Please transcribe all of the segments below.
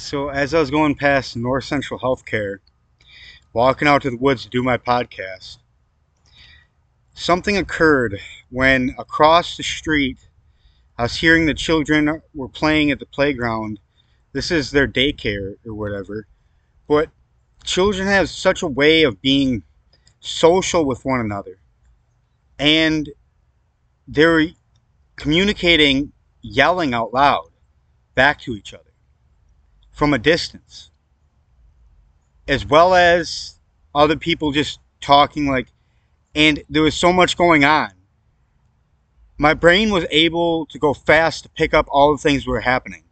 So as I was going past North Central Healthcare, walking out to the woods to do my podcast, something occurred when across the street I was hearing the children were playing at the playground. This is their daycare or whatever. But children have such a way of being social with one another. And they're communicating, yelling out loud back to each other from a distance, as well as other people just talking and there was so much going on. My brain was able to go fast to pick up all the things that were happening.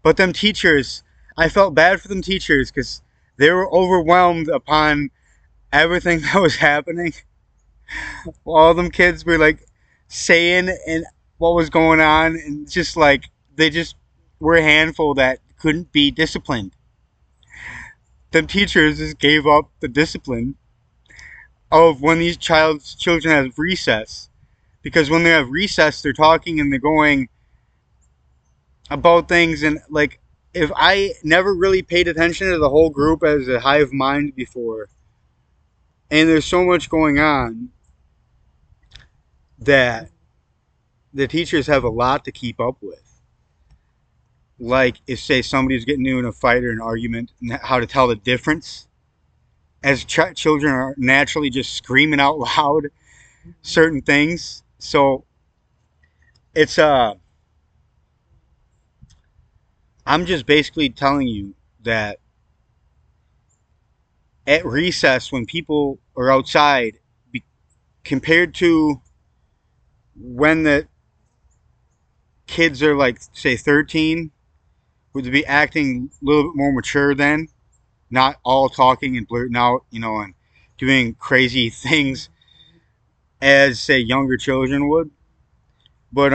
But them teachers, I felt bad for them teachers because they were overwhelmed upon everything that was happening. All them kids were saying and what was going on, and just they just were a handful that couldn't be disciplined. Them teachers just gave up the discipline of when these children have recess, because when they have recess they're talking and they're going about things, and if I never really paid attention to the whole group as a hive mind before, and there's so much going on that the teachers have a lot to keep up with. Like if say somebody's getting into a fight or an argument, and how to tell the difference, as children are naturally just screaming out loud certain things. So it's I'm just basically telling you that at recess when people are outside, compared to when the kids are say 13, would be acting a little bit more mature then, not all talking and blurting out, and doing crazy things as say younger children would. But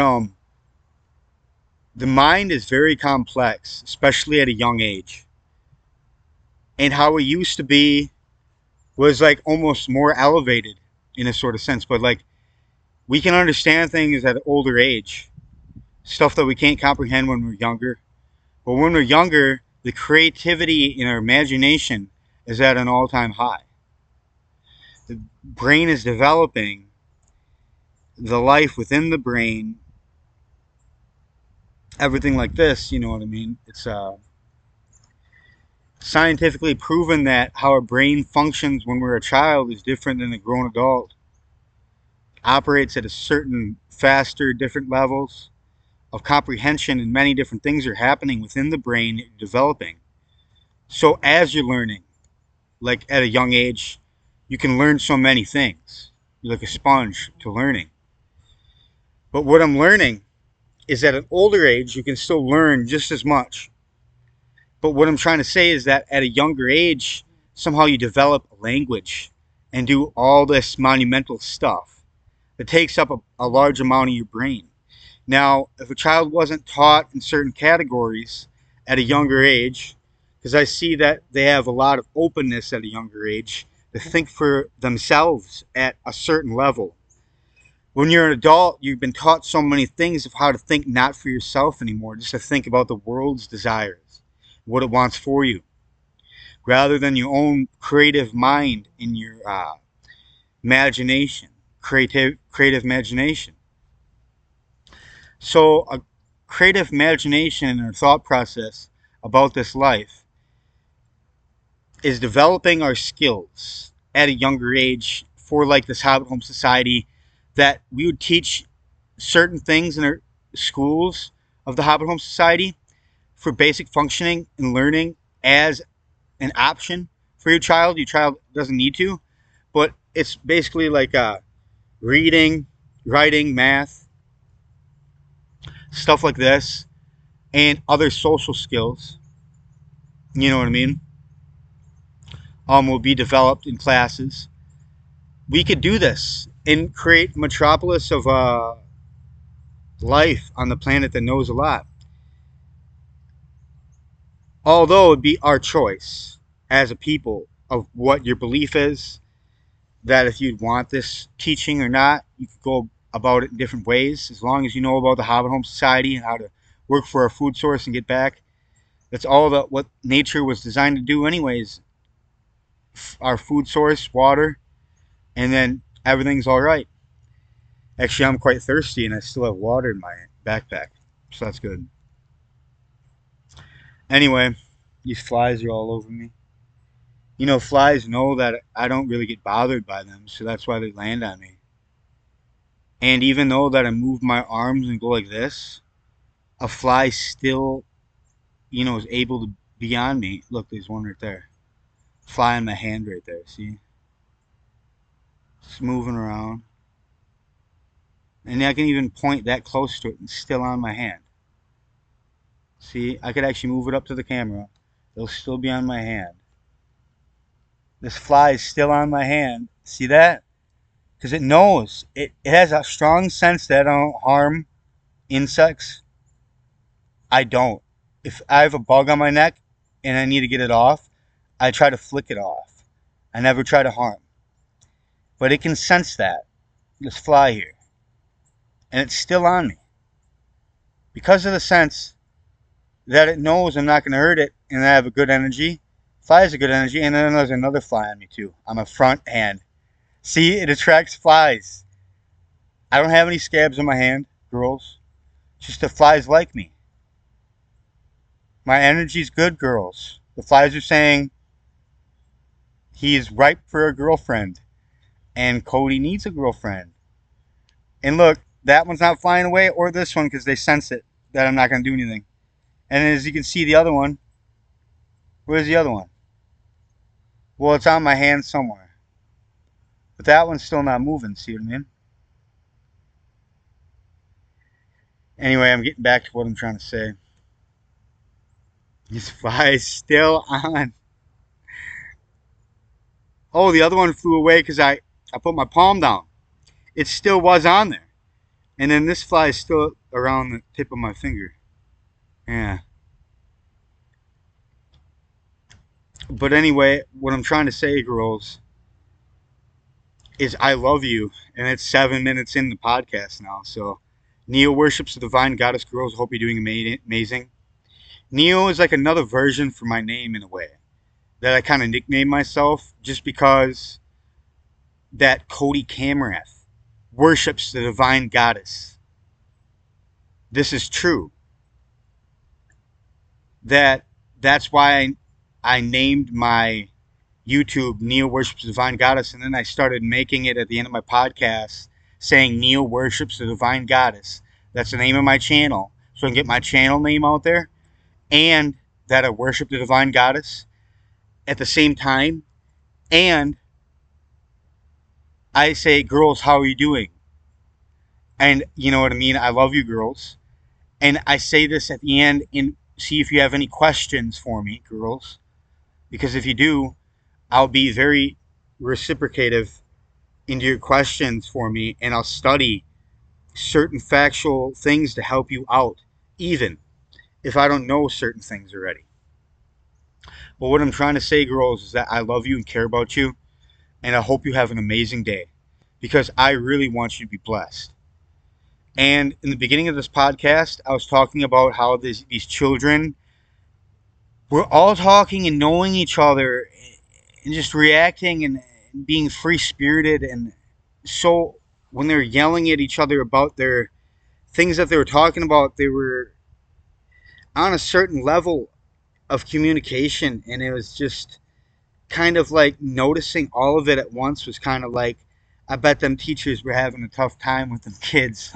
the mind is very complex, especially at a young age. And how it used to be was almost more elevated in a sort of sense, but we can understand things at an older age, stuff that we can't comprehend when we're younger. But when we're younger, the creativity in our imagination is at an all-time high. The brain is developing, the life within the brain, everything like this, you know what I mean? It's scientifically proven that how our brain functions when we're a child is different than a grown adult. Operates at a certain faster, different levels of comprehension, and many different things are happening within the brain that you're developing. So as you're learning, at a young age, you can learn so many things. You're like a sponge to learning. But what I'm learning is at an older age, you can still learn just as much. But what I'm trying to say is that at a younger age, somehow you develop a language and do all this monumental stuff that takes up a large amount of your brain. Now, if a child wasn't taught in certain categories at a younger age, because I see that they have a lot of openness at a younger age to think for themselves at a certain level. When you're an adult, you've been taught so many things of how to think not for yourself anymore, just to think about the world's desires, what it wants for you, rather than your own creative mind in your imagination, creative imagination. So a creative imagination or thought process about this life is developing our skills at a younger age for this Hobbit Home Society, that we would teach certain things in our schools of the Hobbit Home Society for basic functioning and learning as an option for your child. Your child doesn't need to, but it's basically reading, writing, math, stuff like this, and other social skills. You know what I mean? Will be developed in classes. We could do this and create a metropolis of life on the planet that knows a lot. Although it'd be our choice as a people of what your belief is, that if you'd want this teaching or not, you could go about it in different ways, as long as you know about the Hobbit Home Society and how to work for a food source and get back. That's all that what nature was designed to do anyways. Our food source, water, and then everything's all right. Actually, I'm quite thirsty and I still have water in my backpack, so that's good. Anyway, these flies are all over me. You know, flies know that I don't really get bothered by them, so that's why they land on me. And even though that I move my arms and go like this, a fly still, is able to be on me. Look, there's one right there. Fly on my hand right there, see? It's moving around. And I can even point that close to it and it's still on my hand. See, I could actually move it up to the camera. It'll still be on my hand. This fly is still on my hand. See that? Because it knows. It has a strong sense that I don't harm insects. I don't. If I have a bug on my neck and I need to get it off, I try to flick it off. I never try to harm. But it can sense that. This fly here. And it's still on me. Because of the sense that it knows I'm not going to hurt it and I have a good energy. Fly has a good energy. And then there's another fly on me too. On my front hand. See, it attracts flies. I don't have any scabs on my hand, girls. Just the flies like me. My energy's good, girls. The flies are saying he's ripe for a girlfriend. And Cody needs a girlfriend. And look, that one's not flying away or this one because they sense it that I'm not going to do anything. And as you can see, the other one, where's the other one? Well, it's on my hand somewhere. But that one's still not moving, see what I mean? Anyway, I'm getting back to what I'm trying to say. This fly is still on. Oh, the other one flew away because I put my palm down. It still was on there. And then this fly is still around the tip of my finger. Yeah. But anyway, what I'm trying to say, girls, is I love you. And it's 7 minutes in the podcast now. So, Neo worships the divine goddess, girls. Hope you're doing amazing. Neo is like another version for my name in a way. That I kind of nicknamed myself just because that Cody Kamarath worships the divine goddess. This is true. That's why I named my YouTube Neo Worships the Divine Goddess, and then I started making it at the end of my podcast saying Neo Worships the Divine Goddess. That's the name of my channel, so I can get my channel name out there, and that I worship the Divine Goddess at the same time, and I say, girls, how are you doing? And you know what I mean? I love you, girls. And I say this at the end and see if you have any questions for me, girls. Because if you do, I'll be very reciprocative into your questions for me, and I'll study certain factual things to help you out, even if I don't know certain things already. But what I'm trying to say, girls, is that I love you and care about you, and I hope you have an amazing day, because I really want you to be blessed. And in the beginning of this podcast, I was talking about how these children were all talking and knowing each other and just reacting and being free-spirited. And so when they were yelling at each other about their things that they were talking about, they were on a certain level of communication. And it was just kind of like noticing all of it at once was kind of like, I bet them teachers were having a tough time with them kids.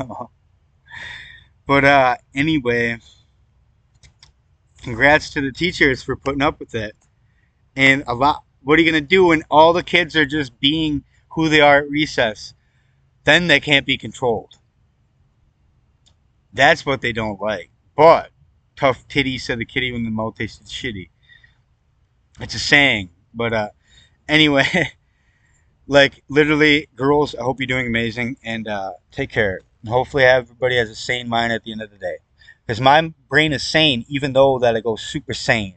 But anyway, congrats to the teachers for putting up with it. And what are you going to do when all the kids are just being who they are at recess? Then they can't be controlled. That's what they don't like. But tough titty said the kitty when the mouth tasted shitty. It's a saying. But anyway, like literally, girls, I hope you're doing amazing, and take care. And hopefully everybody has a sane mind at the end of the day. Because my brain is sane, even though that it goes super sane.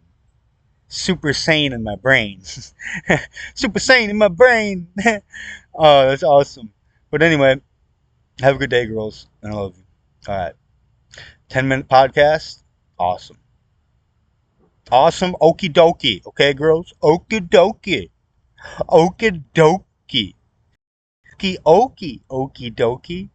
Super sane in my brain. Super sane in my brain. Oh, that's awesome. But anyway, have a good day, girls. And I love you. All right. 10-minute podcast. Awesome. Awesome. Okie dokie. Okay, girls? Okie dokie. Okie dokie. Okie okie. Okie dokie.